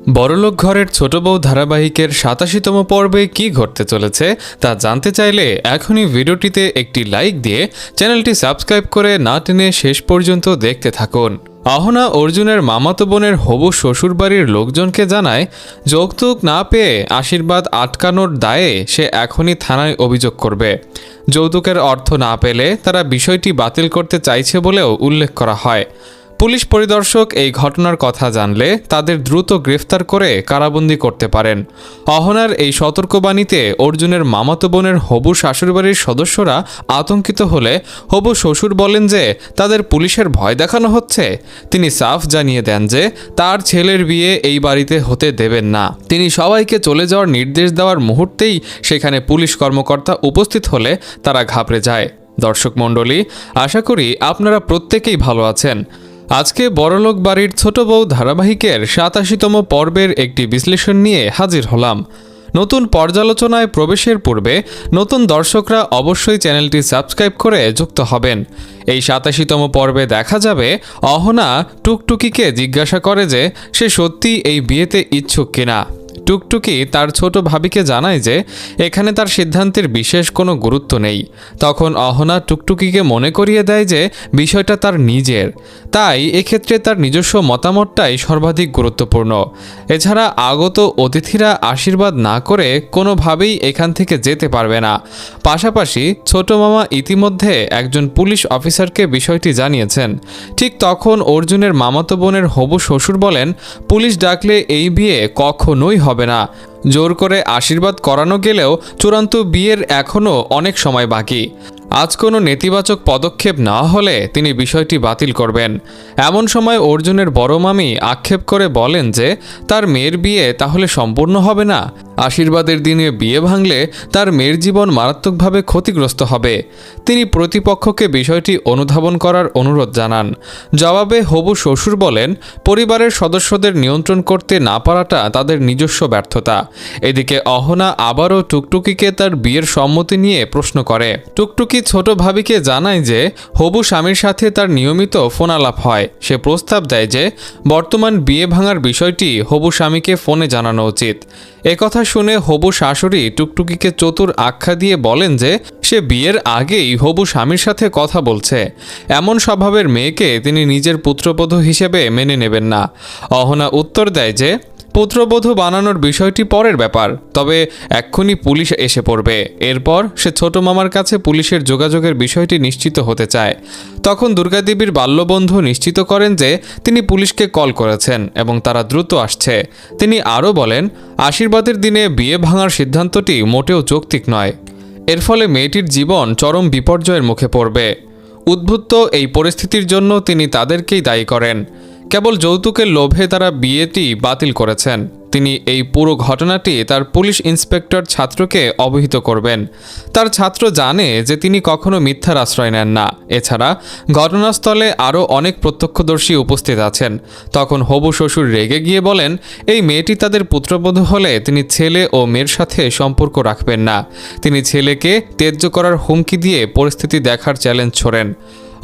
বড়লোক ঘরের ছোট বউ ধারাবাহিকের ৮৭তম পর্বে কি ঘটতে চলেছে তা জানতে চাইলে এখনই ভিডিওটিতে একটি লাইক দিয়ে চ্যানেলটি সাবস্ক্রাইব করে না টেনে শেষ পর্যন্ত দেখতে থাকুন। অহনা অর্জুনের মামাতো বোনের হবু শ্বশুরবাড়ির লোকজনকে জানায় যৌতুক না পেয়ে আশীর্বাদ আটকানোর দায়ে সে এখনই থানায় অভিযোগ করবে। যৌতুকের অর্থ না পেলে তারা বিষয়টি বাতিল করতে চাইছে বলেও উল্লেখ করা হয়। পুলিশ পরিদর্শক এই ঘটনার কথা জানলে তাদের দ্রুত গ্রেফতার করে কারাবন্দী করতে পারেন। অহনার এই সতর্কবাণীতে অর্জুনের মামাতো বোনের হবু শাশুড়িবাড়ির সদস্যরা আতঙ্কিত হলে হবু শ্বশুর বলেন যে তাদের পুলিশের ভয় দেখানো হচ্ছে। তিনি সাফ জানিয়ে দেন যে তার ছেলের বিয়ে এই বাড়িতে হতে দেবেন না। তিনি সবাইকে চলে যাওয়ার নির্দেশ দেওয়ার মুহূর্তেই সেখানে পুলিশ কর্মকর্তা উপস্থিত হলে তারা ঘাবড়ে যায়। দর্শক মণ্ডলী, আশা করি আপনারা প্রত্যেকেই ভালো আছেন। আজকে বড়লোক বাড়ির ছোট বউ ধারাবাহিকের ৮৭তম পর্বের একটি বিশ্লেষণ নিয়ে হাজির হলাম। নতুন পর্যালোচনায় প্রবেশের পূর্বে নতুন দর্শকরা অবশ্যই চ্যানেলটি সাবস্ক্রাইব করে যুক্ত হবেন। এই ৮৭তম পর্বে দেখা যাবে অহনা টুকটুকিকে জিজ্ঞাসা করে যে সে সত্যি এই বিয়েতে ইচ্ছুক কিনা। টুকটুকি তার ছোট ভাবিকে জানায় যে এখানে তার সিদ্ধান্তের বিশেষ কোনো গুরুত্ব নেই। তখন অহনা টুকটুকিকে মনে করিয়ে দেয় যে বিষয়টা তার নিজের, তাই এক্ষেত্রে তার নিজস্ব মতামতটাই সর্বাধিক গুরুত্বপূর্ণ। এছাড়া আগত অতিথিরা আশীর্বাদ না করে কোনোভাবেই এখান থেকে যেতে পারবে না। পাশাপাশি ছোট মামা ইতিমধ্যে একজন পুলিশ অফিসারকে বিষয়টি জানিয়েছেন। ঠিক তখন অর্জুনের মামাতো বোনের হবু শ্বশুর বলেন, পুলিশ ডাকলে এই বিয়ে কখনোই হবে না। জোর করে আশীর্বাদ করানো গেলেও চূড়ান্ত বিয়ের এখনও অনেক সময় বাকি। আজ কোনো নেতিবাচক পদক্ষেপ না হলে তিনি বিষয়টি বাতিল করবেন। এমন সময় অর্জুনের বড় মামি আক্ষেপ করে বলেন যে তার মেয়ের বিয়ে তাহলে সম্পূর্ণ হবে না। আশীর্বাদের দিনে বিয়ে ভাঙলে তার মেয়ের জীবন মারাত্মকভাবে ক্ষতিগ্রস্ত হবে। তিনি প্রতিপক্ষকে বিষয়টি অনুধাবন করার অনুরোধ জানান। জবাবে হবু শ্বশুর বলেন, পরিবারের সদস্যদের নিয়ন্ত্রণ করতে না পারাটা তাদের নিজস্ব ব্যর্থতা। এদিকে অহনা আবারও টুকটুকিকে তার বিয়ের সম্মতি নিয়ে প্রশ্ন করে। টুকটুকি ছোট ভাবিকে জানায় যে হবু স্বামীর সাথে তার নিয়মিত ফোন আলাপ হয়। সে প্রস্তাব দেয় যে বর্তমান বিয়ে ভাঙার বিষয়টি হবু স্বামীকে ফোনে জানানো উচিত। একথা শুনে হবু শাশুড়ি টুকটুকিকে চতুর আখ্যা দিয়ে বলেন যে সে বিয়ের আগেই হবু স্বামীর সাথে কথা বলছে। এমন স্বভাবের মেয়েকে তিনি নিজের পুত্রবধূ হিসেবে মেনে নেবেন না। অহনা উত্তর দেয় যে পুত্রবধূ বানানোর বিষয়টি পরের ব্যাপার, তবে এক্ষুনি পুলিশ এসে পড়বে। এরপর সে ছোট মামার কাছে পুলিশের যোগাযোগের বিষয়টি নিশ্চিত হতে চায়। তখন দুর্গাদেবীর বাল্যবন্ধু নিশ্চিত করেন যে তিনি পুলিশকে কল করেছেন এবং তারা দ্রুত আসছে। তিনি আরও বলেন, আশীর্বাদের দিনে বিয়ে ভাঙার সিদ্ধান্তটি মোটেও যৌক্তিক নয়। এর ফলে মেয়েটির জীবন চরম বিপর্যয়ের মুখে পড়বে। উদ্বুদ্ধ এই পরিস্থিতির জন্য তিনি তাদেরকেই দায়ী করেন। কেবল যৌতুকের লোভে তারা বিয়েটি বাতিল করেছেন। তিনি এই পুরো ঘটনাটি তার পুলিশ ইন্সপেক্টর ছাত্রকে অবহিত করবেন। তার ছাত্র জানে যে তিনি কখনো মিথ্যার আশ্রয় নেন না। এছাড়া ঘটনাস্থলে আরও অনেক প্রত্যক্ষদর্শী উপস্থিত আছেন। তখন হবু শ্বশুর রেগে গিয়ে বলেন, এই মেয়েটি তাদের পুত্রবধূ হলে তিনি ছেলে ও মেয়ের সাথে সম্পর্ক রাখবেন না। তিনি ছেলেকে ত্যায্য করার হুমকি দিয়ে পরিস্থিতি দেখার চ্যালেঞ্জ ছোড়েন।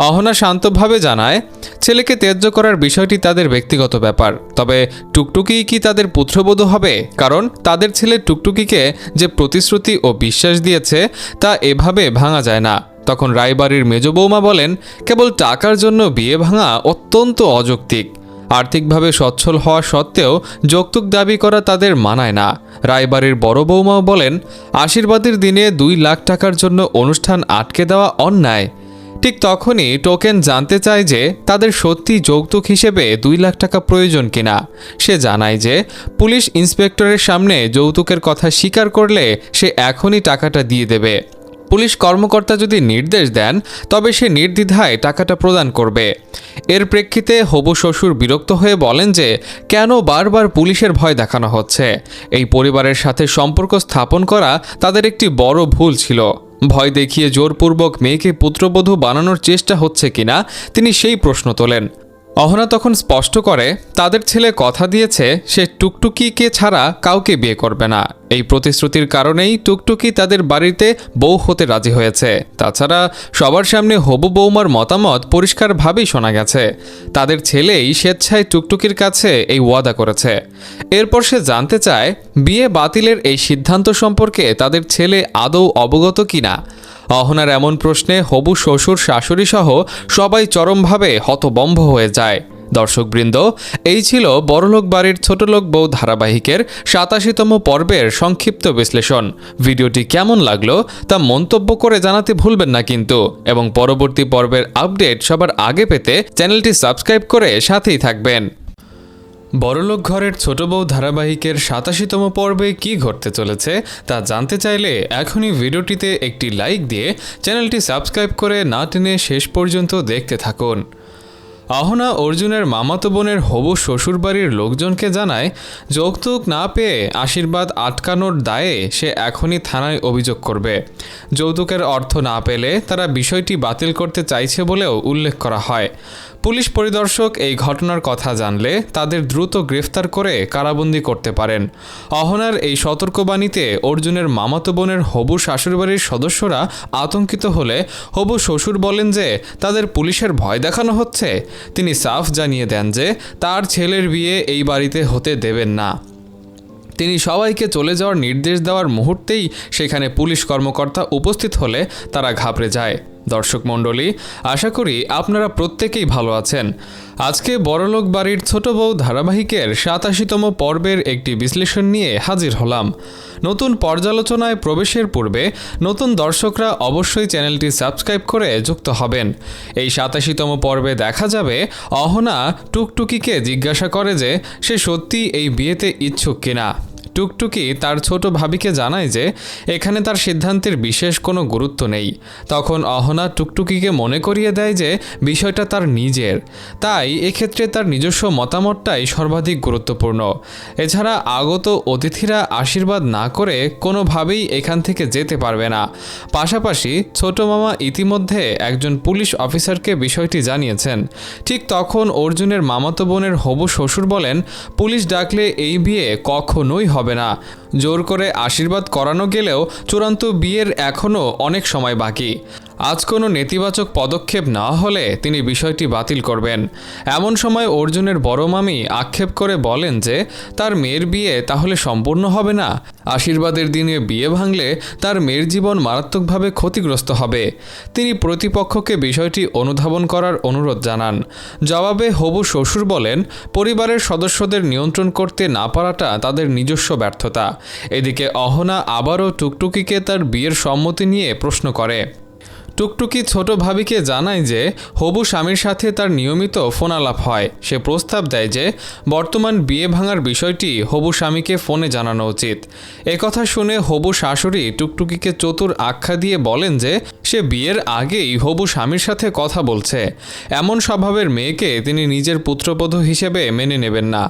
অহনা শান্তভাবে জানায়, ছেলেকে ত্যায্য করার বিষয়টি তাদের ব্যক্তিগত ব্যাপার, তবে টুকটুকি কি তাদের পুত্রবধূ হবে? কারণ তাদের ছেলে টুকটুকিকে যে প্রতিশ্রুতি ও বিশ্বাস দিয়েছে তা এভাবে ভাঙা যায় না। তখন রায়বাড়ির মেজ বৌমা বলেন, কেবল টাকার জন্য বিয়ে ভাঙা অত্যন্ত অযৌক্তিক। আর্থিকভাবে সচ্ছল হওয়া সত্ত্বেও যৌতুক দাবি করা তাদের মানায় না। রায়বাড়ির বড় বৌমাও বলেন, আশীর্বাদের দিনে 2 লাখ টাকার জন্য অনুষ্ঠান আটকে দেওয়া অন্যায়। ঠিক তখনই টোকেন জানতে চায় যে তাদের সত্যি যৌতুক হিসেবে 2 লাখ টাকা প্রয়োজন কিনা। সে জানায় যে পুলিশ ইন্সপেক্টরের সামনে যৌতুকের কথা স্বীকার করলে সে এখনই টাকাটা দিয়ে দেবে। পুলিশ কর্মকর্তা যদি নির্দেশ দেন তবে সে নির্দ্বিধায় টাকাটা প্রদান করবে। এর প্রেক্ষিতে হবু শ্বশুর বিরক্ত হয়ে বলেন যে কেন বারবার পুলিশের ভয় দেখানো হচ্ছে। এই পরিবারের সাথে সম্পর্ক স্থাপন করা তাদের একটি বড় ভুল ছিল। ভয় দেখিয়ে জোরপূর্বক মেয়েকে পুত্রবধূ বানানোর চেষ্টা হচ্ছে কিনা তিনি সেই প্রশ্ন তোলেন। অহনা তখন স্পষ্ট করে তাদের ছেলে কথা দিয়েছে সে টুকটুকিকে ছাড়া কাউকে বিয়ে করবে না। এই প্রতিশ্রুতির কারণেই টুকটুকি তাদের বাড়িতে বউ হতে রাজি হয়েছে। তাছাড়া সবার সামনে হবু বৌমার মতামত পরিষ্কারভাবেই শোনা গেছে। তাদের ছেলেই স্বেচ্ছায় টুকটুকির কাছে এই ওয়াদা করেছে। এরপর সে জানতে চায় বিয়ে বাতিলের এই সিদ্ধান্ত সম্পর্কে তাদের ছেলে আদৌ অবগত কিনা। অহনার এমন প্রশ্নে হবু শ্বশুর শাশুড়ি সহ সবাই চরমভাবে হতবম্ব হয়ে যায়। দর্শকবৃন্দ, এই ছিল বড়লোক বাড়ির ছোটলোক বউ ধারাবাহিকের ৮৭তম পর্বের সংক্ষিপ্ত বিশ্লেষণ। ভিডিওটি কেমন লাগলো তা মন্তব্য করে জানাতে ভুলবেন না কিন্তু, এবং পরবর্তী পর্বের আপডেট সবার আগে পেতে চ্যানেলটি সাবস্ক্রাইব করে সাথেই থাকবেন। বড়লোক ঘরের ছোট বউ ধারাবাহিকের ৮৭তম পর্বে কী ঘটতে চলেছে তা জানতে চাইলে এখনই ভিডিওটিতে একটি লাইক দিয়ে চ্যানেলটি সাবস্ক্রাইব করে না টেনে শেষ পর্যন্ত দেখতে থাকুন। অহনা অর্জুনের মামাতো বোনের হবু শ্বশুরবাড়ির লোকজনকে জানায় যৌতুক না পেয়ে আশীর্বাদ আটকানোর দায়ে সে এখনই থানায় অভিযোগ করবে। যৌতুকের অর্থ না পেলে তারা বিষয়টি বাতিল করতে চাইছে বলেও উল্লেখ করা হয়। পুলিশ পরিদর্শক এই ঘটনার কথা জানলে তাদের দ্রুত গ্রেফতার করে কারাবন্দী করতে পারেন। অহনার এই সতর্কবাণীতে অর্জুনের মামাতো বোনের হবু শাশুড়িবাড়ির সদস্যরা আতঙ্কিত হলে হবু শ্বশুর বলেন যে তাদের পুলিশের ভয় দেখানো হচ্ছে। তিনি সাফ জানিয়ে দেন যে তার ছেলের বিয়ে এই বাড়িতে হতে দেবেন না। তিনি সবাইকে চলে যাওয়ার নির্দেশ দেওয়ার মুহূর্তেই সেখানে পুলিশ কর্মকর্তা উপস্থিত হলে তারা ঘাবড়ে যায়। দর্শক মণ্ডলী, আশা করি আপনারা প্রত্যেকেই ভালো আছেন। আজকে বড়লোক বাড়ির ছোট বউ ধারাবাহিকের ৮৭তম পর্বের একটি বিশ্লেষণ নিয়ে হাজির হলাম। নতুন পর্যালোচনায় প্রবেশের পূর্বে নতুন দর্শকরা অবশ্যই চ্যানেলটি সাবস্ক্রাইব করে যুক্ত হবেন। এই ৮৭তম পর্বে দেখা যাবে অহনা টুকটুকিকে জিজ্ঞাসা করে যে সে সত্যি এই বিয়েতে ইচ্ছুক কিনা। টুকটুকি তার ছোট ভাবিকে জানায় যে এখানে তার সিদ্ধান্তের বিশেষ কোনো গুরুত্ব নেই। তখন অহনা টুকটুকিকে মনে করিয়ে দেয় যে বিষয়টা তার নিজের, তাই এক্ষেত্রে তার নিজস্ব মতামতটাই সর্বাধিক গুরুত্বপূর্ণ। এছাড়া আগত অতিথিরা আশীর্বাদ না করে কোনোভাবেই এখান থেকে যেতে পারবে না। পাশাপাশি ছোট মামা ইতিমধ্যে একজন পুলিশ অফিসারকে বিষয়টি জানিয়েছেন। ঠিক তখন অর্জুনের মামাতো বোনের হবু শ্বশুর বলেন পুলিশ ডাকলে এই বিয়ে কখনোই হবে না। জোর করে আশীর্বাদ করানো গেলেও চূড়ান্ত বিয়ের এখনও অনেক সময় বাকি। আজ কোনো নেতিবাচক পদক্ষেপ না হলে তিনি বিষয়টি বাতিল করবেন। এমন সময় অর্জুনের বড় মামি আক্ষেপ করে বলেন যে তার মেয়ের বিয়ে তাহলে সম্পূর্ণ হবে না। আশীর্বাদের দিনে বিয়ে ভাঙলে তার মেয়ের জীবন মারাত্মকভাবে ক্ষতিগ্রস্ত হবে। তিনি প্রতিপক্ষকে বিষয়টি অনুধাবন করার অনুরোধ জানান। জবাবে হবু শ্বশুর বলেন পরিবারের সদস্যদের নিয়ন্ত্রণ করতে না পারাটা তাদের নিজস্ব ব্যর্থতা। এদিকে অহনা আবারও টুকটুকিকে তার বিয়ের সম্মতি নিয়ে প্রশ্ন করে। টুকটুকি ছোট ভাবিকে জানায় যে হবু স্বামীর সাথে তার নিয়মিত ফোন আলাপ হয়। সে প্রস্তাব দেয় যে বর্তমান বিয়ে ভাঙার বিষয়টি হবু স্বামীকে ফোনে জানানো উচিত। একথা শুনে হবু শাশুড়ি টুকটুকিকে চতুর আখ্যা দিয়ে বলেন যে সে বিয়ের আগেই হবু স্বামীর সাথে কথা বলছে। এমন স্বভাবের মেয়েকে তিনি নিজের পুত্রবধূ হিসেবে মেনে নেবেন না।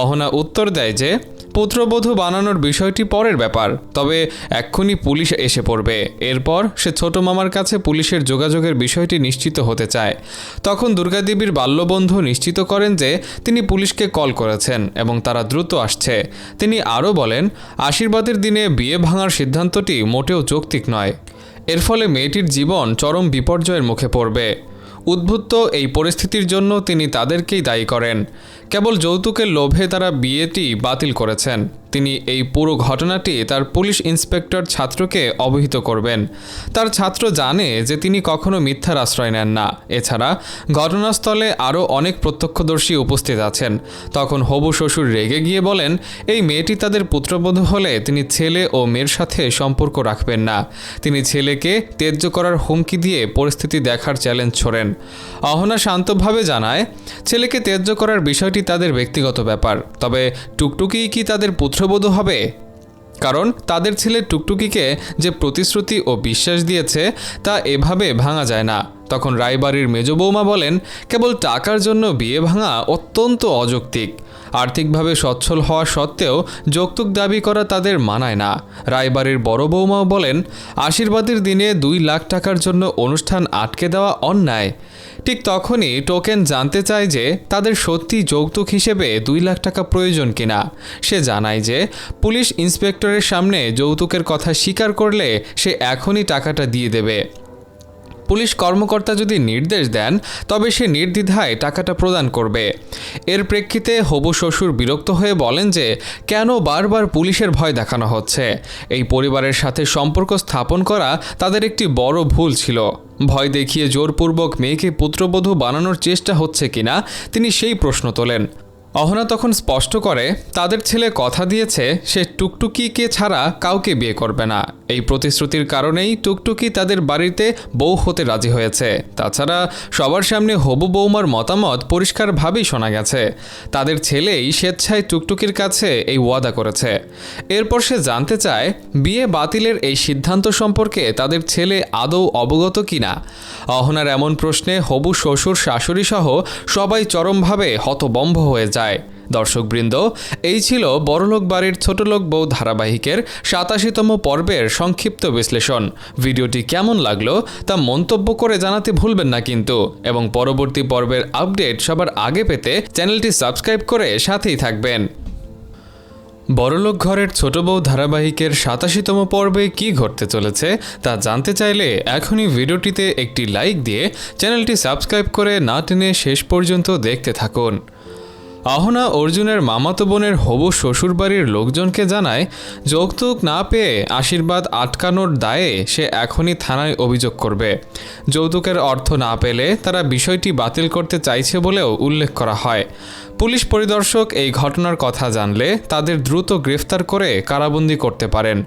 অহনা উত্তর দেয় যে পুত্রবধূ বানানোর বিষয়টি পরের ব্যাপার, তবে এক্ষুনি পুলিশ এসে পড়বে। এরপর সে ছোট মামার কাছে পুলিশের যোগাযোগের বিষয়টি নিশ্চিত হতে চায়। তখন দুর্গাদেবীর বাল্যবন্ধু নিশ্চিত করেন যে তিনি পুলিশকে কল করেছেন এবং তারা দ্রুত আসছে। তিনি আরও বলেন আশীর্বাদের দিনে বিয়ে ভাঙার সিদ্ধান্তটি মোটেও যৌক্তিক নয়। এর ফলে মেয়েটির জীবন চরম বিপর্যয়ের মুখে পড়বে। উদ্বুদ্ধ এই পরিস্থিতির জন্য তিনি তাদেরকেই দায়ী করেন। কেবল যৌতুকের লোভে তারা বিয়েটি বাতিল করেছেন। তিনি এই পুরো ঘটনাটি তার পুলিশ ইন্সপেক্টর ছাত্রকে অবহিত করবেন। তার ছাত্র জানে যে তিনি কখনো মিথ্যার আশ্রয় নেন না। এছাড়া ঘটনাস্থলে আরও অনেক প্রত্যক্ষদর্শী উপস্থিত আছেন। তখন হবু শ্বশুর রেগে গিয়ে বলেন এই মেয়েটি তাদের পুত্রবধূ হলে তিনি ছেলে ও মেয়ের সাথে সম্পর্ক রাখবেন না। তিনি ছেলেকে ত্যায্য করার হুমকি দিয়ে পরিস্থিতি দেখার চ্যালেঞ্জ ছোড়েন। অহনা শান্তভাবে জানায় ছেলেকে ত্যায্য করার বিষয়টি তাদের ব্যক্তিগত ব্যাপার, তবে টুকটুকি কি তাদের পুত্রবধূ হবে? কারণ তাদের ছেলে টুকটুকিকে যে প্রতিশ্রুতি ও বিশ্বাস দিয়েছে তা এভাবে ভাঙা যায় না। তখন রায়বাড়ির মেজ বৌমা বলেন, কেবল টাকার জন্য বিয়ে ভাঙা অত্যন্ত অযৌক্তিক। আর্থিকভাবে সচ্ছল হওয়া সত্ত্বেও যৌতুক দাবি করা তাদের মানায় না। রায়বাড়ির বড় বৌমাও বলেন, আশীর্বাদের দিনে 2 লাখ টাকার জন্য অনুষ্ঠান আটকে দেওয়া অন্যায়। ঠিক তখনই টোকেন জানতে চায় যে তাদের সত্যি যৌতুক হিসেবে 2 লাখ টাকা প্রয়োজন কিনা। সে জানায় যে পুলিশ ইন্সপেক্টরের সামনে যৌতুকের কথা স্বীকার করলে সে এখনই টাকাটা দিয়ে দেবে। পুলিশ কর্মকর্তা যদি নির্দেশ দেন তবে সে নির্দ্বিধায় টাকাটা প্রদান করবে। এর প্রেক্ষিতে হবু শ্বশুর বিরক্ত হয়ে বলেন যে কেন বারবার পুলিশের ভয় দেখানো হচ্ছে। এই পরিবারের সাথে সম্পর্ক স্থাপন করা তাদের একটি বড় ভুল ছিল। ভয় দেখিয়ে জোরপূর্বক মেয়েকে পুত্রবধূ বানানোর চেষ্টা হচ্ছে কিনা তিনি সেই প্রশ্ন তোলেন। অহনা তখন স্পষ্ট করে তাদের ছেলে কথা দিয়েছে সে টুকটুকিকে ছাড়া কাউকে বিয়ে করবে না। এই প্রতিশ্রুতির কারণেই টুকটুকি তাদের বাড়িতে বউ হতে রাজি হয়েছে। তাছাড়া সবার সামনে হবু বৌমার মতামত পরিষ্কারভাবেই শোনা গেছে। তাদের ছেলেই স্বেচ্ছায় টুকটুকির কাছে এই ওয়াদা করেছে। এরপর সে জানতে চায় বিয়ে বাতিলের এই সিদ্ধান্ত সম্পর্কে তাদের ছেলে আদৌ অবগত কিনা। অহনার এমন প্রশ্নে হবু শ্বশুর শাশুড়ি সহ সবাই চরমভাবে হতবম্ব হয়ে যায়। দর্শকবৃন্দ, এই ছিল বড়লোক বাড়ির ছোটলোক বউ ধারাবাহিকের 87তম পর্বের সংক্ষিপ্ত বিশ্লেষণ। ভিডিওটি কেমন লাগলো তা মন্তব্য করে জানাতে ভুলবেন না কিন্তু, এবং পরবর্তী পর্বের আপডেট সবার আগে পেতে চ্যানেলটি সাবস্ক্রাইব করে সাথেই থাকবেন। বড়লোক ঘরের ছোট বউ ধারাবাহিকের 87তম পর্বে কি ঘটতে চলেছে তা জানতে চাইলে এখনই ভিডিওটিতে একটি লাইক দিয়ে চ্যানেলটি সাবস্ক্রাইব করে না টেনে শেষ পর্যন্ত দেখতে থাকুন। অহনা অর্জুনের মামাতো বোনের হবু শ্বশুরবাড়ির লোকজনকে জানায় যৌতুক না পেয়ে আশীর্বাদ আটকানোর দায়ে সে এখনই থানায় অভিযোগ করবে। যৌতুকের অর্থ না পেলে তারা বিষয়টি বাতিল করতে চাইছে বলেও উল্লেখ করা হয়। পুলিশ পরিদর্শক এই ঘটনার কথা জানলে তাদের দ্রুত গ্রেফতার করে কারাবন্দী করতে পারেন।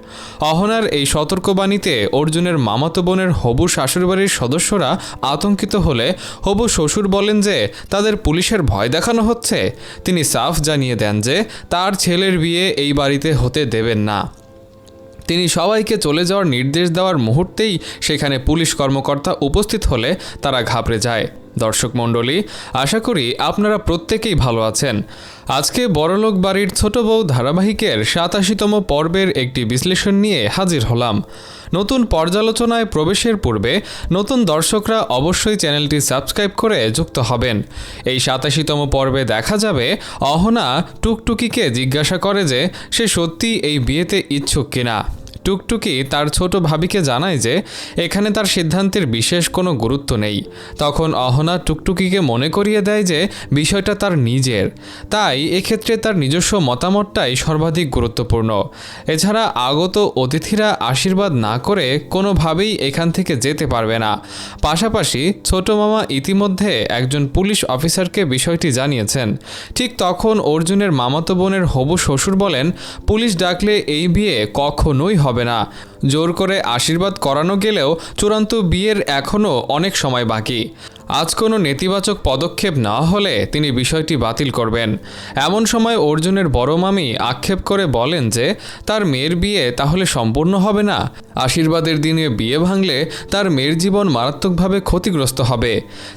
অহনার এই সতর্কবাণীতে অর্জুনের মামাতো বোনের হবু শাশুড়িবাড়ির সদস্যরা আতঙ্কিত হলে হবু শ্বশুর বলেন যে তাদের পুলিশের ভয় দেখানো হচ্ছে। তিনি সাফ জানিয়ে দেন যে তার ছেলের বিয়ে এই বাড়িতে হতে দেবেন না। তিনি সবাইকে চলে যাওয়ার নির্দেশ দেওয়ার মুহূর্তেই সেখানে পুলিশ কর্মকর্তা উপস্থিত হলে তারা ঘাবড়ে যায়। দর্শক মণ্ডলী, আশা করি আপনারা প্রত্যেকেই ভালো আছেন। আজকে বড়লোক বাড়ির ছোট বউ ধারাবাহিকের 87তম পর্বের একটি বিশ্লেষণ নিয়ে হাজির হলাম। নতুন পর্যালোচনায় প্রবেশের পূর্বে নতুন দর্শকরা অবশ্যই চ্যানেলটি সাবস্ক্রাইব করে যুক্ত হবেন। এই 87তম পর্বে দেখা যাবে অহনা টুকটুকিকে জিজ্ঞাসা করে যে সে সত্যি এই বিয়েতে ইচ্ছুক কিনা। টুকটুকি তার ছোট ভাবিকে জানায় যে এখানে তার সিদ্ধান্তের বিশেষ কোনো গুরুত্ব নেই। তখন অহনা টুকটুকিকে মনে করিয়ে দেয় যে বিষয়টা তার নিজের, তাই এক্ষেত্রে তার নিজস্ব মতামতটাই সর্বাধিক গুরুত্বপূর্ণ। এছাড়া আগত অতিথিরা আশীর্বাদ না করে কোনোভাবেই এখান থেকে যেতে পারবে না। পাশাপাশি ছোট মামা ইতিমধ্যে একজন পুলিশ অফিসারকে বিষয়টি জানিয়েছেন। ঠিক তখন অর্জুনের মামাতো বোনের হবু শ্বশুর বলেন, পুলিশ ডাকলে এই বিয়ে কখনোই হবে না। জোর করে আশীর্বাদ করানো গেলেও চূড়ান্ত বিয়ের এখনও অনেক সময় বাকি। আজ কোনো নেতিবাচক পদক্ষেপ না হলে তিনি বিষয়টি বাতিল করবেন। এমন সময় অর্জুনের বড় মামি আক্ষেপ করে বলেন যে তার মেয়ের বিয়ে তাহলে সম্পূর্ণ হবে না। আশীর্বাদের দিনে বিয়ে ভাঙলে তার মেয়ের জীবন মারাত্মকভাবে ক্ষতিগ্রস্ত হবে।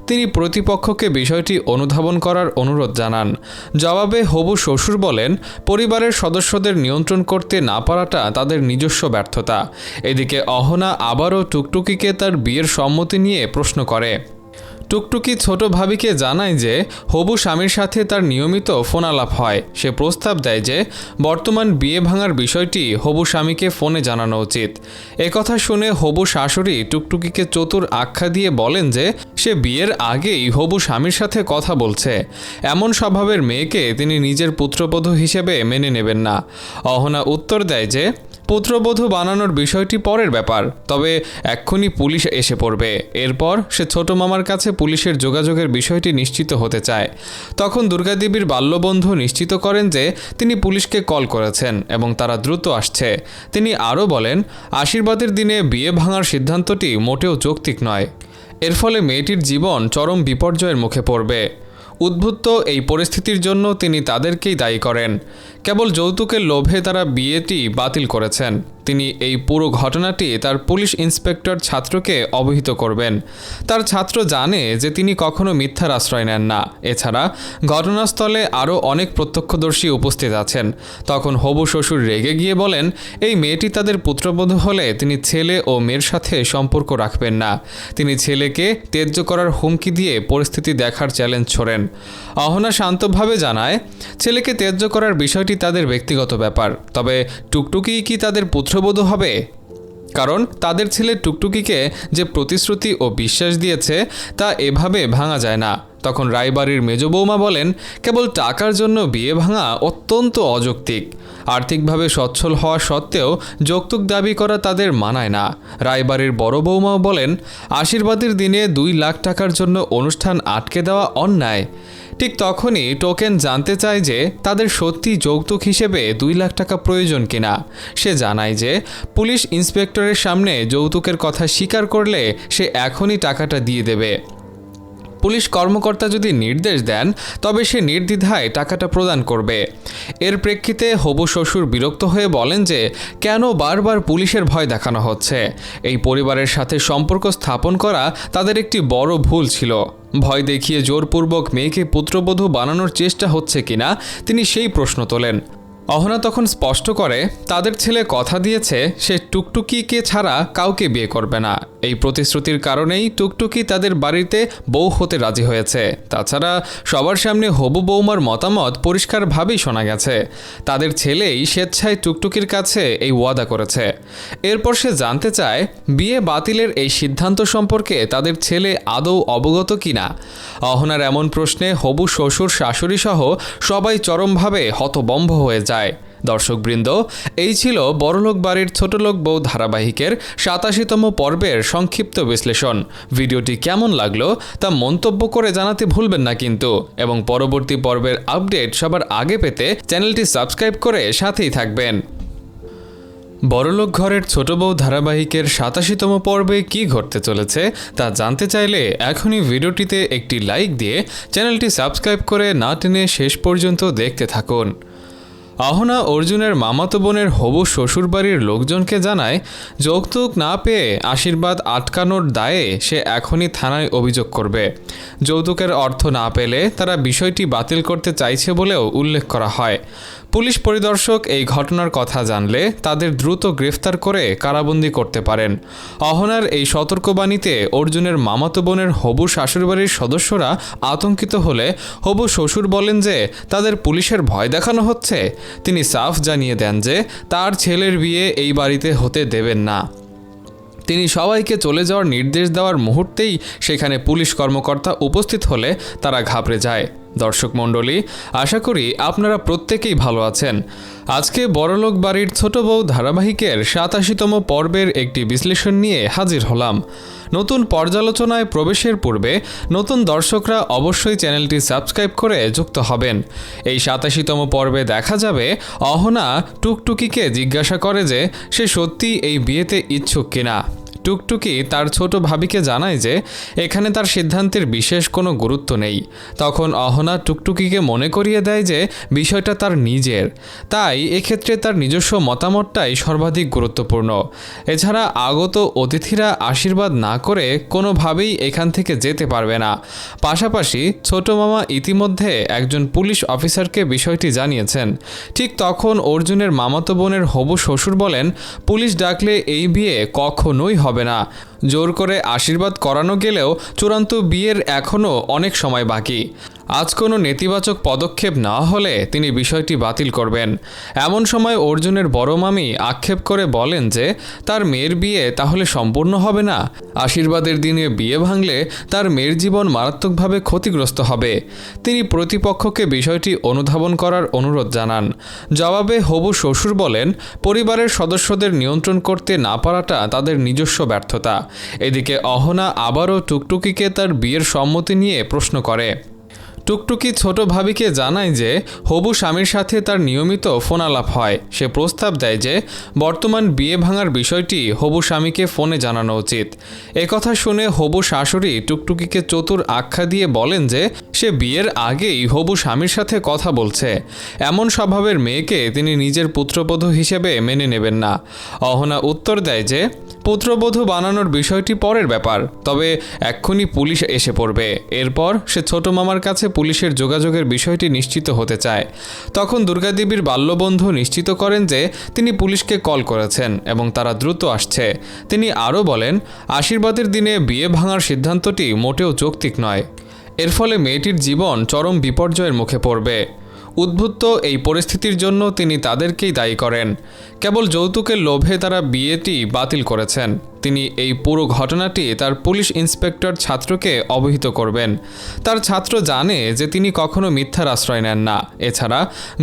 তিনি প্রতিপক্ষকে বিষয়টি অনুধাবন করার অনুরোধ জানান। জবাবে হবু শ্বশুর বলেন, পরিবারের সদস্যদের নিয়ন্ত্রণ করতে না পারাটা তাদের নিজস্ব ব্যর্থতা। এদিকে অহনা আবারও টুকটুকিকে তার বিয়ের সম্মতি নিয়ে প্রশ্ন করে। টুকটুকি ছোট ভাবিকে জানায় যে হবু স্বামীর সাথে তার নিয়মিত ফোনালাপ হয়। সে প্রস্তাব দেয় যে বর্তমান বিয়ে ভাঙার বিষয়টি হবু স্বামীকে ফোনে জানানো উচিত। একথা শুনে হবু শাশুড়ি টুকটুকিকে চতুর আখ্যা দিয়ে বলেন যে সে বিয়ের আগেই হবু স্বামীর সাথে কথা বলছে। এমন স্বভাবের মেয়েকে তিনি নিজের পুত্রবধূ হিসেবে মেনে নেবেন না। অহনা উত্তর দেয় যে পুত্রবধূ বানানোর বিষয়টি পরের ব্যাপার, তবে এক্ষুনি পুলিশ এসে পড়বে। এরপর সে ছোট মামার কাছে পুলিশের যোগাযোগের বিষয়টি নিশ্চিত হতে চায়। তখন দুর্গাদেবীর বাল্যবন্ধু নিশ্চিত করেন যে তিনি পুলিশকে কল করেছেন এবং তারা দ্রুত আসছে। তিনি আরও বলেন, আশীর্বাদের দিনে বিয়ে ভাঙার সিদ্ধান্তটি মোটেও যৌক্তিক নয়। এর ফলে মেয়েটির জীবন চরম বিপর্যয়ের মুখে পড়বে। উদ্বুদ্ধ এই পরিস্থিতির জন্য তিনি তাদেরকেই দায়ী করেন। কেবল যৌতুকের লোভে তারা বিয়েটি বাতিল করেছেন। তিনি এই পুরো ঘটনাটি তার পুলিশ ইন্সপেক্টর ছাত্রকে অবহিত করবেন। তার ছাত্র জানে যে তিনি কখনো মিথ্যার আশ্রয় নেন না। এছাড়া ঘটনাস্থলে আরও অনেক প্রত্যক্ষদর্শী উপস্থিত আছেন। তখন হবু শ্বশুর রেগে গিয়ে বলেন, এই মেয়েটি তাদের পুত্রবধূ হলে তিনি ছেলে ও মেয়ের সাথে সম্পর্ক রাখবেন না। তিনি ছেলেকে ত্যায্য করার হুমকি দিয়ে পরিস্থিতি দেখার চ্যালেঞ্জ ছোড়েন। অহনা শান্তভাবে জানায়, ছেলেকে ত্যায্য করার বিষয়টি তাদের ব্যক্তিগত ব্যাপার, তবে টুকটুকি কি তাদের পুত্রবধূ হবে? কারণ তাদের ছেলে টুকটুকিকে যে প্রতিশ্রুতি ও বিশ্বাস দিয়েছে তা এভাবে ভাঙা যায় না। তখন রায়বাড়ির মেজ বৌমা বলেন, কেবল টাকার জন্য বিয়ে ভাঙা অত্যন্ত অযৌক্তিক। আর্থিকভাবে সচ্ছল হওয়া সত্ত্বেও যৌতুক দাবি করা তাদের মানায় না। রায়বাড়ির বড় বৌমাও বলেন, আশীর্বাদের দিনে 2 লাখ টাকার জন্য অনুষ্ঠান আটকে দেওয়া অন্যায়। ঠিক তখনই টোকেন জানতে চায় যে তাদের সত্যি যৌতুক হিসেবে 2 লাখ টাকা প্রয়োজন কিনা। সে জানায় যে পুলিশ ইন্সপেক্টরের সামনে যৌতুকের কথা স্বীকার করলে সে এখনই টাকাটা দিয়ে দেবে। পুলিশ কর্মকর্তা যদি নির্দেশ দেন তবে সে নির্দ্বিধায় টাকাটা প্রদান করবে। এর প্রেক্ষিতে হবু শ্বশুর বিরক্ত হয়ে বলেন যে কেন বারবার পুলিশের ভয় দেখানো হচ্ছে। এই পরিবারের সাথে সম্পর্ক স্থাপন করা তাদের একটি বড় ভুল ছিল। ভয় দেখিয়ে জোরপূর্বক মেয়েকে পুত্রবধূ বানানোর চেষ্টা হচ্ছে কিনা তিনি সেই প্রশ্ন তোলেন। অহনা তখন স্পষ্ট করে তাদের ছেলে কথা দিয়েছে সে টুকটুকিকে ছাড়া কাউকে বিয়ে করবে না। এই প্রতিশ্রুতির কারণেই টুকটুকি তাদের বাড়িতে বউ হতে রাজি হয়েছে। তাছাড়া সবার সামনে হবু বৌমার মতামত পরিষ্কারভাবেই শোনা গেছে। তাদের ছেলেই স্বেচ্ছায় টুকটুকির কাছে এই ওয়াদা করেছে। এরপর সে জানতে চায় বিয়ে বাতিলের এই সিদ্ধান্ত সম্পর্কে তাদের ছেলে আদৌ অবগত কিনা। অহনার এমন প্রশ্নে হবু শ্বশুর শাশুড়ি সহ সবাই চরমভাবে হতবম্ব হয়ে যায়। দর্শকবৃন্দ, এই ছিল বড়লোক বাড়ির ছোটলোক বউ ধারাবাহিকের 87তম পর্বের সংক্ষিপ্ত বিশ্লেষণ। ভিডিওটি কেমন লাগলো তা মন্তব্য করে জানাতে ভুলবেন না কিন্তু, এবং পরবর্তী পর্বের আপডেট সবার আগে পেতে চ্যানেলটি সাবস্ক্রাইব করে সাথেই থাকবেন। বড়লোক ঘরের ছোট বউ ধারাবাহিকের 87তম পর্বে কি ঘটতে চলেছে তা জানতে চাইলে এখনই ভিডিওটিতে একটি লাইক দিয়ে চ্যানেলটি সাবস্ক্রাইব করে না টেনে শেষ পর্যন্ত দেখতে থাকুন। অহনা অর্জুনের মামাতো বোনের হবু শ্বশুরবাড়ির লোকজনকে জানায় যৌতুক না পেয়ে আশীর্বাদ আটকানোর দায়ে সে এখনই থানায় অভিযোগ করবে। যৌতুকের অর্থ না পেলে তারা বিষয়টি বাতিল করতে চাইছে বলেও উল্লেখ করা হয়। পুলিশ পরিদর্শক এই ঘটনার কথা জানলে তাদের দ্রুত গ্রেফতার করে কারাবন্দী করতে পারেন। অহনার এই সতর্কবাণীতে অর্জুনের মামাতো বোনের হবু শাশুড়িবাড়ির সদস্যরা আতঙ্কিত হলে হবু শ্বশুর বলেন যে তাদের পুলিশের ভয় দেখানো হচ্ছে। তিনি সাফ জানিয়ে দেন যে তার ছেলের বিয়ে এই বাড়িতে হতে দেবেন না। তিনি সবাইকে চলে যাওয়ার নির্দেশ দেওয়ার মুহূর্তেই সেখানে পুলিশ কর্মকর্তা উপস্থিত হলে তারা ঘাবড়ে যায়। দর্শক মণ্ডলী, আশা করি আপনারা প্রত্যেকেই ভালো আছেন। আজকে বড়লোক বাড়ির ছোট বউ ধারাবাহিকের 87তম পর্বের একটি বিশ্লেষণ নিয়ে হাজির হলাম। নতুন পর্যালোচনায় প্রবেশের পূর্বে নতুন দর্শকরা অবশ্যই চ্যানেলটি সাবস্ক্রাইব করে যুক্ত হবেন। এই 87তম পর্বে দেখা যাবে অহনা টুকটুকিকে জিজ্ঞাসা করে যে সে সত্যি এই বিয়েতে ইচ্ছুক কিনা। টুকটুকি তার ছোট ভাবিকে জানায় যে এখানে তার সিদ্ধান্তের বিশেষ কোনো গুরুত্ব নেই। তখন অহনা টুকটুকিকে মনে করিয়ে দেয় যে বিষয়টা তার নিজের, তাই এক্ষেত্রে তার নিজস্ব মতামতটাই সর্বাধিক গুরুত্বপূর্ণ। এছাড়া আগত অতিথিরা আশীর্বাদ না করে কোনোভাবেই এখান থেকে যেতে পারবে না। পাশাপাশি ছোট মামা ইতিমধ্যে একজন পুলিশ অফিসারকে বিষয়টি জানিয়েছেন। ঠিক তখন অর্জুনের মামাতো বোনের হবু শ্বশুর বলেন, পুলিশ ডাকলে এই বিয়ে কখনোই হবে না। জোর করে আশীর্বাদ করানো গেলেও চূড়ান্ত বিয়ের এখনও অনেক সময় বাকি। আজ কোনো নেতিবাচক পদক্ষেপ না হলে তিনি বিষয়টি বাতিল করবেন। এমন সময় অর্জুনের বড় মামি আক্ষেপ করে বলেন যে তার মেয়ের বিয়ে তাহলে সম্পূর্ণ হবে না। আশীর্বাদের দিনে বিয়ে ভাঙলে তার মেয়ের জীবন মারাত্মকভাবে ক্ষতিগ্রস্ত হবে। তিনি প্রতিপক্ষকে বিষয়টি অনুধাবন করার অনুরোধ জানান। জবাবে হবু শ্বশুর বলেন, পরিবারের সদস্যদের নিয়ন্ত্রণ করতে না পারাটা তাদের নিজস্ব ব্যর্থতা। এদিকে অহনা আবারও টুকটুকিকে তার বিয়ের সম্মতি নিয়ে প্রশ্ন করে। টুকটুকি ছোট ভাবিকে জানায় যে হবু স্বামীর সাথে তার নিয়মিত ফোন আলাপ হয়। সে প্রস্তাব দেয় যে বর্তমান বিয়ে ভাঙার বিষয়টি হবু স্বামীকে ফোনে জানানো উচিত। একথা শুনে হবু শাশুড়ি টুকটুকিকে চতুর আখ্যা দিয়ে বলেন যে সে বিয়ের আগেই হবু স্বামীর সাথে কথা বলছে। এমন স্বভাবের মেয়েকে তিনি নিজের পুত্রবধূ হিসেবে মেনে নেবেন না। অহনা উত্তর দেয় যে পুত্রবধূ বানানোর বিষয়টি পরের ব্যাপার, তবে এক্ষুনি পুলিশ এসে পড়বে। এরপর সে ছোট মামার কাছে পুলিশের যোগাযোগের বিষয়টি নিশ্চিত হতে চায়। তখন দুর্গাদেবীর বাল্যবন্ধু নিশ্চিত করেন যে তিনি পুলিশকে কল করেছেন এবং তারা দ্রুত আসছে। তিনি আরও বলেন, আশীর্বাদের দিনে বিয়ে ভাঙার সিদ্ধান্তটি মোটেও যৌক্তিক নয়। এর ফলে মেয়েটির জীবন চরম বিপর্যয়ের মুখে পড়বে। উদ্ভুত এই পরিস্থিতির জন্য তিনি তাদেরকেই দায়ী করেন। কেবল যৌতুকের লোভে তারা বিয়েটি বাতিল করেছেন। তিনি এই পুরো ঘটনাটি তার পুলিশ ইন্সপেক্টর ছাত্রকে অবহিত করবেন। তার ছাত্র জানে যে তিনি কখনো মিথ্যার আশ্রয় নেন না। এছাড়া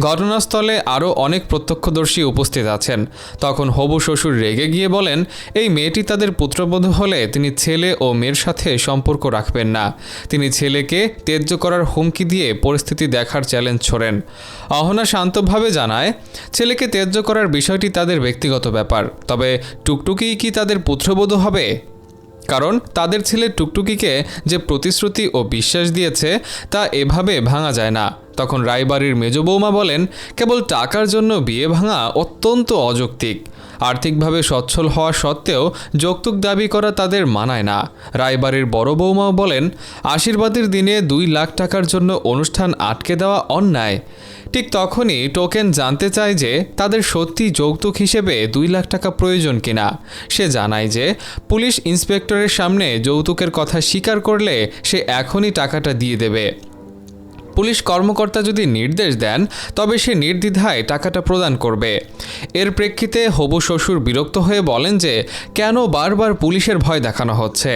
ঘটনাস্থলে আরও অনেক প্রত্যক্ষদর্শী উপস্থিত আছেন। তখন হবু শ্বশুর রেগে গিয়ে বলেন, এই মেয়েটি তাদের পুত্রবধূ হলে তিনি ছেলে ও মেয়ের সাথে সম্পর্ক রাখবেন না। তিনি ছেলেকে ত্যায্য করার হুমকি দিয়ে পরিস্থিতি দেখার চ্যালেঞ্জ ছোড়েন। অহনা শান্তভাবে জানায়, ছেলেকে ত্যায্য করার বিষয়টি তাদের ব্যক্তিগত ব্যাপার, তবে টুকটুকি কি তাদের পুত্রবধূ হবে? কারণ তাদের ছেলে টুকটুকিকে যে প্রতিশ্রুতি ও বিশ্বাস দিয়েছে তা এভাবে ভাঙা যায় না। তখন রায়বাড়ির মেজ বৌমা বলেন, কেবল টাকার জন্য বিয়ে ভাঙা অত্যন্ত অযৌক্তিক। আর্থিকভাবে সচ্ছল হওয়া সত্ত্বেও যৌতুক দাবি করা তাদের মানায় না। রায়বাড়ির বড় বৌমাও বলেন, আশীর্বাদের দিনে 2 লাখ টাকার জন্য অনুষ্ঠান আটকে দেওয়া অন্যায়। ঠিক তখনই টোকেন জানতে চায় যে তাদের সত্যি যৌতুক হিসেবে 2 লাখ টাকা প্রয়োজন কিনা। সে জানায় যে পুলিশ ইন্সপেক্টরের সামনে যৌতুকের কথা স্বীকার করলে সে এখনই টাকাটা দিয়ে দেবে। পুলিশ কর্মকর্তা যদি নির্দেশ দেন তবে সে নির্দ্বিধায় টাকাটা প্রদান করবে। এর প্রেক্ষিতে হবু শ্বশুর বিরক্ত হয়ে বলেন যে কেন বারবার পুলিশের ভয় দেখানো হচ্ছে।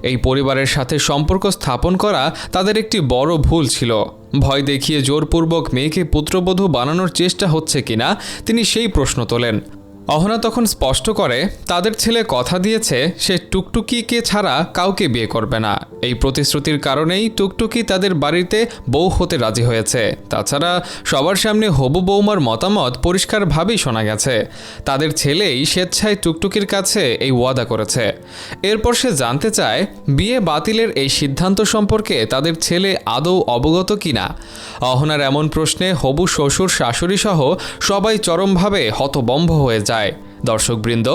এই পরিবারের সাথে সম্পর্ক স্থাপন করা তাদের একটি বড় ভুল ছিল। ভয় দেখিয়ে জোরপূর্বক মেয়েকে পুত্রবধূ বানানোর চেষ্টা হচ্ছে কিনা তিনি সেই প্রশ্ন তোলেন। অহনা তখন স্পষ্ট করে তাদের ছেলে কথা দিয়েছে সে টুকটুকিকে ছাড়া কাউকে বিয়ে করবে না। এই প্রতিশ্রুতির কারণেই টুকটুকি তাদের বাড়িতে বউ হতে রাজি হয়েছে। তাছাড়া সবার সামনে হবু বৌমার মতামত পরিষ্কারভাবেই শোনা গেছে। তাদের ছেলেই স্বেচ্ছায় টুকটুকির কাছে এই ওয়াদা করেছে। এরপর সে জানতে চায় বিয়ে বাতিলের এই সিদ্ধান্ত সম্পর্কে তাদের ছেলে আদৌ অবগত কিনা। অহনার এমন প্রশ্নে হবু শ্বশুর শাশুড়ি সহ সবাই চরমভাবে হতবম্ব হয়ে যায়। দর্শকবৃন্দ,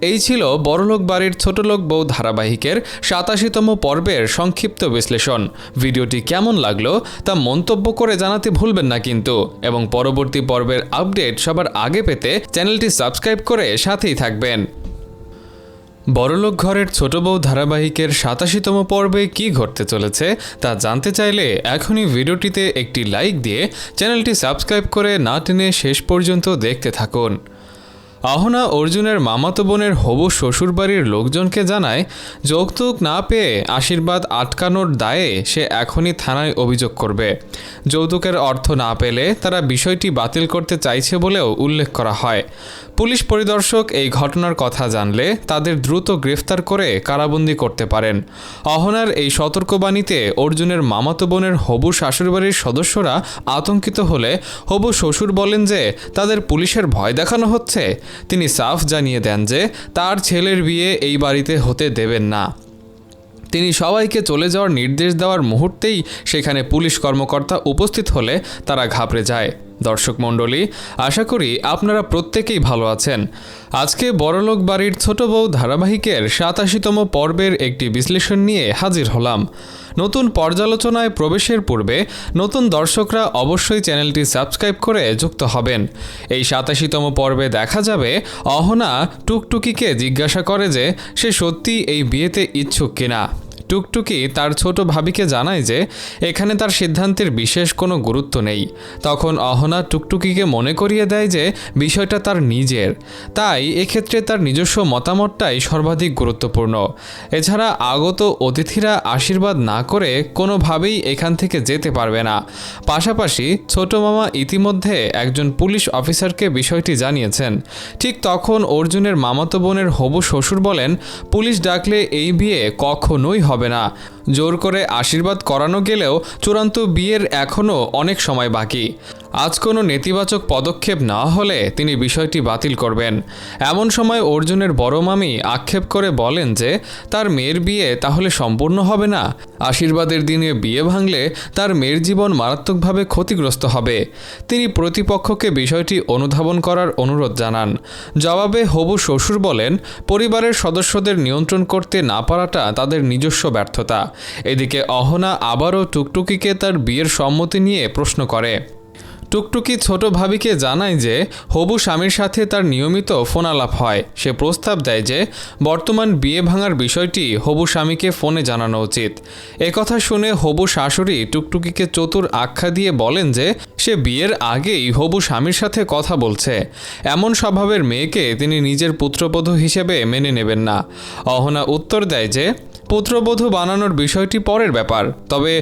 এই ছিল বড়লোক বাড়ির ছোটলোক বউ ধারাবাহিকের 87তম পর্বের সংক্ষিপ্ত বিশ্লেষণ। ভিডিওটি কেমন লাগলো তা মন্তব্য করে জানাতে ভুলবেন না কিন্তু, এবং পরবর্তী পর্বের আপডেট সবার আগে পেতে চ্যানেলটি সাবস্ক্রাইব করে সাথেই থাকবেন। বড়লোক ঘরের ছোট বউ ধারাবাহিকের 87তম পর্বে কী ঘটতে চলেছে তা জানতে চাইলে এখনই ভিডিওটিতে একটি লাইক দিয়ে চ্যানেলটি সাবস্ক্রাইব করে না টেনে শেষ পর্যন্ত দেখতে থাকুন। অহনা অর্জুনের মামাতো বোনের হবু শ্বশুরবাড়ির লোকজনকে জানায় যৌতুক না পেয়ে আশীর্বাদ আটকানোর দায়ে সে এখনই থানায় অভিযোগ করবে। যৌতুকের অর্থ না পেলে তারা বিষয়টি বাতিল করতে চাইছে বলেও উল্লেখ করা হয়। পুলিশ পরিদর্শক এই ঘটনার কথা জানলে তাদের দ্রুত গ্রেফতার করে কারাবন্দী করতে পারেন। অহনার এই সতর্কবাণীতে অর্জুনের মামাতো বোনের হবু শাশুড়িবাড়ির সদস্যরা আতঙ্কিত হলে হবু শ্বশুর বলেন যে তাদের পুলিশের ভয় দেখানো হচ্ছে। তিনি সাফ জানিয়ে দেন যে তার ছেলের বিয়ে এই বাড়িতে হতে দেবেন না। তিনি সবাইকে চলে যাওয়ার নির্দেশ দেওয়ার মুহূর্তেই সেখানে পুলিশ কর্মকর্তা উপস্থিত হলে তারা ঘাবড়ে যায়। দর্শক মণ্ডলী, আশা করি আপনারা প্রত্যেকেই ভালো আছেন। আজকে বড়লোক বাড়ির ছোট বউ ধারাবাহিকের 87তম পর্বের একটি বিশ্লেষণ নিয়ে হাজির হলাম। নতুন পর্যালোচনায় প্রবেশের পূর্বে নতুন দর্শকরা অবশ্যই চ্যানেলটি সাবস্ক্রাইব করে যুক্ত হবেন। এই 87তম পর্বে দেখা যাবে অহনা টুকটুকিকে জিজ্ঞাসা করে যে সে সত্যি এই বিয়েতে ইচ্ছুক কিনা। টুকটুকি তার ছোট ভাবিকে জানায় যে এখানে তার সিদ্ধান্তের বিশেষ কোনো গুরুত্ব নেই। তখন অহনা টুকটুকিকে মনে করিয়ে দেয় যে বিষয়টা তার নিজের, তাই এক্ষেত্রে তার নিজস্ব মতামতটাই সর্বাধিক গুরুত্বপূর্ণ। এছাড়া আগত অতিথিরা আশীর্বাদ না করে কোনোভাবেই এখান থেকে যেতে পারবে না। পাশাপাশি ছোট মামা ইতিমধ্যে একজন পুলিশ অফিসারকে বিষয়টি জানিয়েছেন। ঠিক তখন অর্জুনের মামাতো বোনের হবু শ্বশুর বলেন পুলিশ ডাকলে এই বিয়ে কখনোই হবে হবে না। জোর করে আশীর্বাদ করানো গেলেও চূড়ান্ত বিয়ের এখনও অনেক সময় বাকি। আজ কোনো নেতিবাচক পদক্ষেপ না হলে তিনি বিষয়টি বাতিল করবেন। এমন সময় অর্জুনের বড় মামি আক্ষেপ করে বলেন যে তার মেয়ের বিয়ে তাহলে সম্পূর্ণ হবে না। আশীর্বাদের দিনে বিয়ে ভাঙলে তার মেয়ের জীবন মারাত্মকভাবে ক্ষতিগ্রস্ত হবে। তিনি প্রতিপক্ষকে বিষয়টি অনুধাবন করার অনুরোধ জানান। জবাবে হবু শ্বশুর বলেন, পরিবারের সদস্যদের নিয়ন্ত্রণ করতে না পারাটা তাদের নিজস্ব ব্যর্থতা। এদিকে অহনা আবারও টুকটুকিকে তার বিয়ের সম্মতি নিয়ে প্রশ্ন করে। টুকটুকি ছোট ভাবিকে জানায় যে হবু স্বামীর সাথে তার নিয়মিত ফোন আলাপ হয়। সে প্রস্তাব দেয় যে বর্তমান বিয়ে ভাঙার বিষয়টি হবু স্বামীকে ফোনে জানানো উচিত। একথা শুনে হবু শাশুড়ি টুকটুকিকে চতুর আখ্যা দিয়ে বলেন যে সে বিয়ের আগেই হবু স্বামীর সাথে কথা বলছে। এমন স্বভাবের মেয়েকে তিনি নিজের পুত্রবধূ হিসেবে মেনে নেবেন না। অহনা উত্তর দেয় যে পুত্রবধূ বানানোর বিষয়টি পরের ব্যাপার, তবে